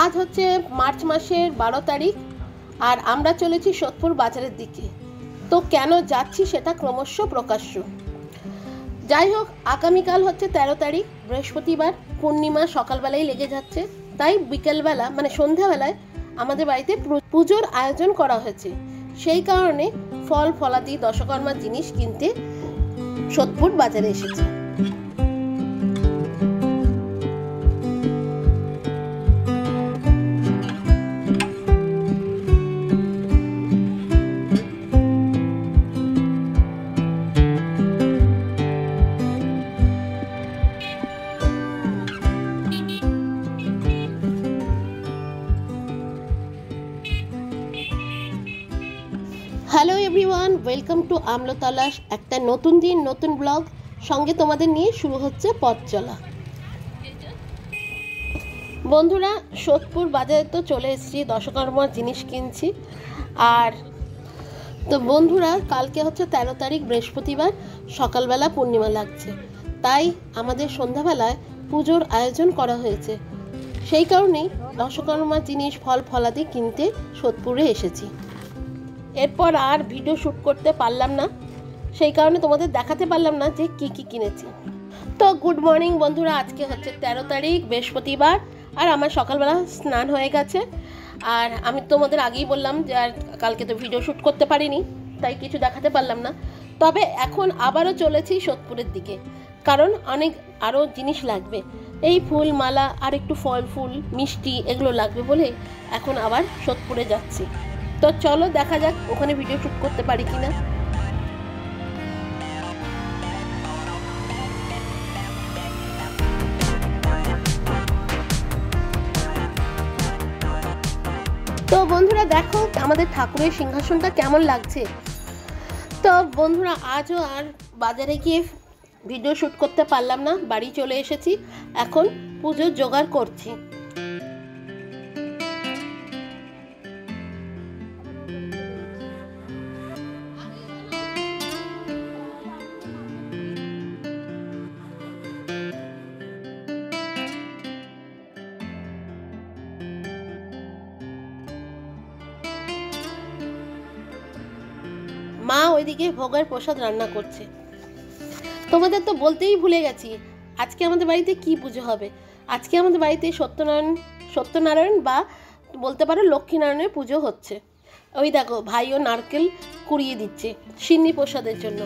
আজ হচ্ছে মার্চ মাসের 12 তারিখ আর আমরা চলেছি সোদপুর বাজারের দিকে। তো কেন যাচ্ছি সেটা ক্রমশ প্রকাশ্য। যাই হোক, আগামীকাল হচ্ছে 13 তারিখ বৃহস্পতিবার, পূর্ণিমা সকালবেলায় লেগে যাচ্ছে। তাই বিকেলবেলা মানে সন্ধ্যাবেলায় আমাদের বাড়িতে পুজোর আয়োজন করা হয়েছে। সেই কারণে ফল ফলাদি দশকর্মার জিনিস কিনতে সোদপুর বাজারে এসেছি। Hello everyone, welcome to Amlatala. একটা নতুন দিন, নতুন ব্লগ সঙ্গে তোমাদের নিয়ে শুরু হচ্ছে পথ চলা। বন্ধুরা, সোদপুর বাজারে তো চলে এসেছি, দশকর্মার জিনিস কিনছি। আর তো বন্ধুরা, কালকে হচ্ছে 13 তারিখ বৃহস্পতিবার, সকালবেলা পূর্ণিমা লাগছে। তাই আমাদের সন্ধ্যাবেলায় পুজোর আয়োজন করা হয়েছে। সেই কারণেই দশকর্মার জিনিস ফল ফলাদি কিনতে সোদপুরে এসেছি। এরপর আর ভিডিও শ্যুট করতে পারলাম না, সেই কারণে তোমাদের দেখাতে পারলাম না যে কি কি কিনেছি। তো গুড মর্নিং বন্ধুরা, আজকে হচ্ছে 13 তারিখ বৃহস্পতিবার আর আমার সকালবেলা স্নান হয়ে গেছে। আর আমি তোমাদের আগেই বললাম যে আর কালকে তো ভিডিও শ্যুট করতে পারিনি, তাই কিছু দেখাতে পারলাম না। তবে এখন আবারও চলেছি সোদপুরের দিকে, কারণ অনেক আরও জিনিস লাগবে। এই ফুল মালা আর একটু ফল ফুল মিষ্টি এগুলো লাগবে বলে এখন আবার সোদপুরে যাচ্ছি। তো চলো দেখা যাক ওখানে ভিডিও শ্যুট করতে পারি কিনা। তো বন্ধুরা দেখো আমাদের ঠাকুরের সিংহাসনটা কেমন লাগছে। তো বন্ধুরা, আজও আর বাজারে গিয়ে ভিডিও শ্যুট করতে পারলাম না, বাড়ি চলে এসেছি। এখন পুজোর জোগাড় করছি। মা ওইদিকে ভোগের প্রসাদ রান্না করছে। তোমাদের তো বলতেই ভুলে গেছি, আজকে আমাদের বাড়িতে কি পুজো হবে। আজকে আমাদের বাড়িতে সত্যনারায়ণ বা বলতে পারো লক্ষ্মীনারায়ণের পুজো হচ্ছে। ওই দেখো ভাইও নারকেল কুড়িয়ে দিচ্ছে সিন্নি প্রসাদের জন্য।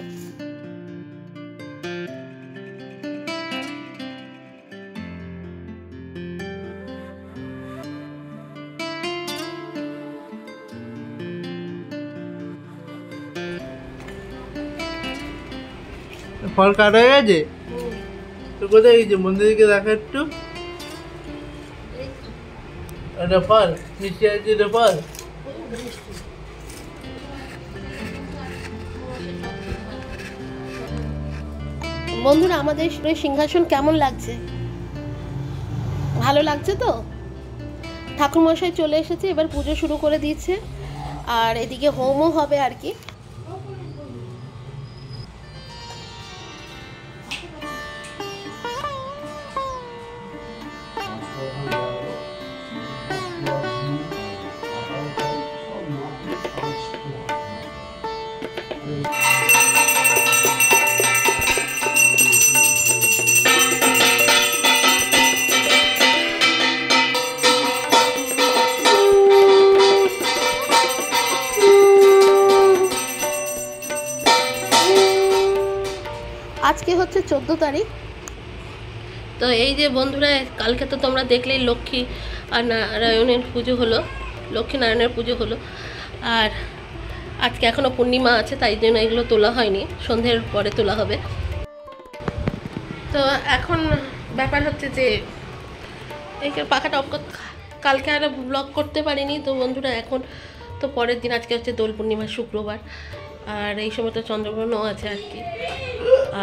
ফল কাটা হয়ে গেছে তো কোথায় গেছে? মন্দিরকে দেখা একটু। এটা ফল মিষ্টি আছে, এটা ফল। বন্ধুরা, আমাদের সিংহাসন কেমন লাগছে? ভালো লাগছে তো? ঠাকুরমশাই চলে এসেছে, এবার পুজো শুরু করে দিয়েছে। আর এদিকে হোমও হবে আর কি। আজকে হচ্ছে 14 তারিখ। তো এই যে বন্ধুরা, কালকে তো তোমরা দেখলেই লক্ষ্মী আর নারায়ণের পুজো হলো, লক্ষ্মী নারায়ণের পুজো হলো। আর আজকে এখনও পূর্ণিমা আছে, তাই জন্য এগুলো তোলা হয়নি, সন্ধ্যের পরে তোলা হবে। তো এখন ব্যাপার হচ্ছে যে এই পাখাটা অফ করতে, কালকে আর ব্লগ করতে পারিনি। তো বন্ধুরা, এখন তো পরের দিন, আজকে হচ্ছে দোল পূর্ণিমা শুক্রবার, আর এই সময় তো চন্দ্রগ্রহণও আছে আর কি।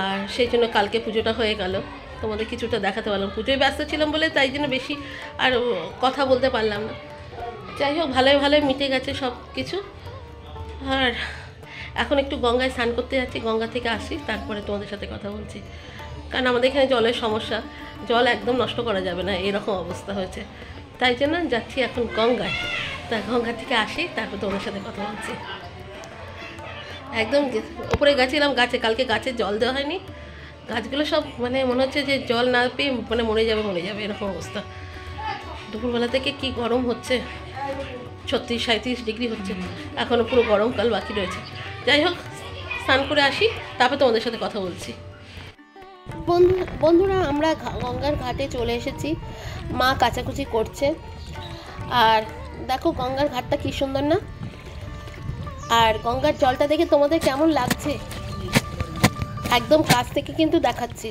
আর সেই জন্য কালকে পুজোটা হয়ে গেল, তোমাদের কিছুটা দেখাতে পারলাম। পুজোয় ব্যস্ত ছিলাম বলে তাই জন্য বেশি আর কথা বলতে পারলাম না। যাই হোক, ভালোই ভালোই মিটে গেছে সব কিছু। আর এখন একটু গঙ্গায় স্নান করতে যাচ্ছি, গঙ্গা থেকে আসি তারপরে তোমাদের সাথে কথা বলছি। কারণ আমাদের এখানে জলের সমস্যা, জল একদম নষ্ট করা যাবে না, এরকম অবস্থা হয়েছে। তাই জন্য যাচ্ছি এখন গঙ্গায়। তা গঙ্গা থেকে আসি, তারপর তোমার সাথে কথা বলছি। একদম উপরে গেছিলাম গাছে, কালকে গাছে জল দেওয়া হয়নি, গাছগুলো সব মানে মনে হচ্ছে যে জল না পেয়ে মানে মরে যাবে এরকম অবস্থা। দুপুরবেলা থেকে কি গরম হচ্ছে, 36-37 ডিগ্রি হচ্ছে, এখনও পুরো গরমকাল বাকি রয়েছে। যাই হোক, স্নান করে আসি, তারপর তোমাদের সাথে কথা বলছি। বন্ধুরা আমরা গঙ্গার ঘাটে চলে এসেছি, মা কাচাকুচি করছে। আর দেখো গঙ্গার ঘাটটা কি সুন্দর না? আর গঙ্গার জলটা দেখে তোমাদের কেমন লাগছে একদম কাছ থেকে কিন্তু দেখাচ্ছি।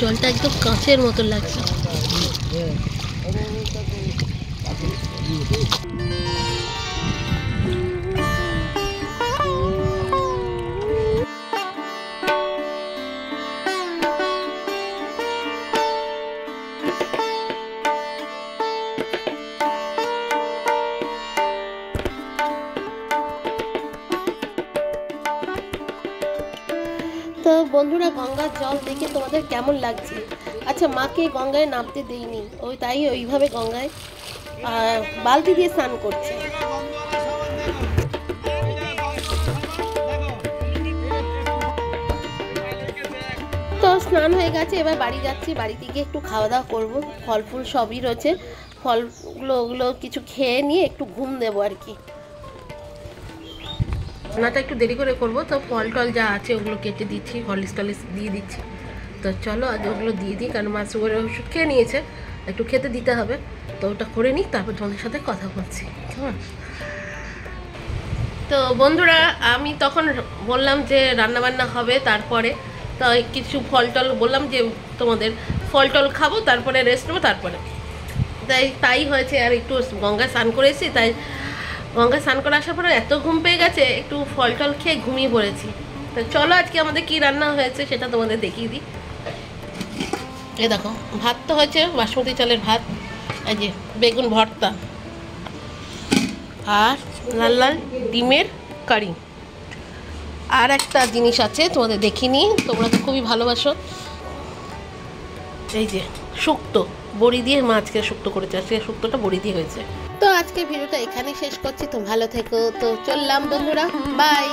জলটা একদম কাঁচের মতো লাগছে। তো বন্ধুরা গঙ্গার জল দেখে তোমাদের কেমন লাগছে? আচ্ছা, মাকে গঙ্গায় নামতে দেইনি, তাই ওইভাবে গঙ্গায় বালতি দিয়ে স্নান করছে। তো স্নান হয়ে গেছে, এবার বাড়ি যাচ্ছি। বাড়িতে গিয়ে একটু খাওয়া দাওয়া করবো, ফল ফুল সবই রয়েছে, ওগুলো কিছু খেয়ে নিয়ে একটু ঘুম দেবো আর কি। রান্নাটা একটু দেরি করে করবো, তো ফল টল যা আছে ওগুলো কেটে দিচ্ছি, হরলিক্স টলিক্স দিয়ে দিচ্ছি। তো চলো আজ ওগুলো দিয়ে দিই, কারণ মা সুগারের ওষুধ খেয়ে নিয়েছে, একটু খেতে দিতে হবে। তো ওটা করে নিই, তারপর তোমাদের সাথে কথা বলছি। কেমন? তো বন্ধুরা আমি তখন বললাম যে রান্নাবান্না হবে তারপরে, তো কিছু ফল টল বললাম যে তোমাদের ফল টল খাবো, তারপরে রেস্ট নেবো, তারপরে তাই হয়েছে। আর একটু গঙ্গায় স্নান করে এসেছি, তাই গঙ্গায় স্নান করে আসার পরে এত ঘুম পেয়ে গেছে, একটু ফল টল খেয়ে ঘুমিয়ে পড়েছি। তো চলো আজকে আমাদের কি রান্না হয়েছে সেটা তোমাদের দেখিয়ে দিই। এই দেখো, ভাত তো হয়েছে বাসমতি চালের ভাত, এই যে বেগুন ভর্তা, আর লাল লাল ডিমের কারি। আর একটা জিনিস আছে তোমাদের দেখিনি, তোমরা তো খুবই ভালোবাসো, এই যে শুক্তো, বড়ি দিয়ে মাছকে শুক্তো করেছে, আজকে শুক্তোটা বড়ি দিয়ে হয়েছে। তো আজকে ভিডিওটা এখানেই শেষ করছি, তো ভালো থেকো। তো চললাম বন্ধুরা, বাই।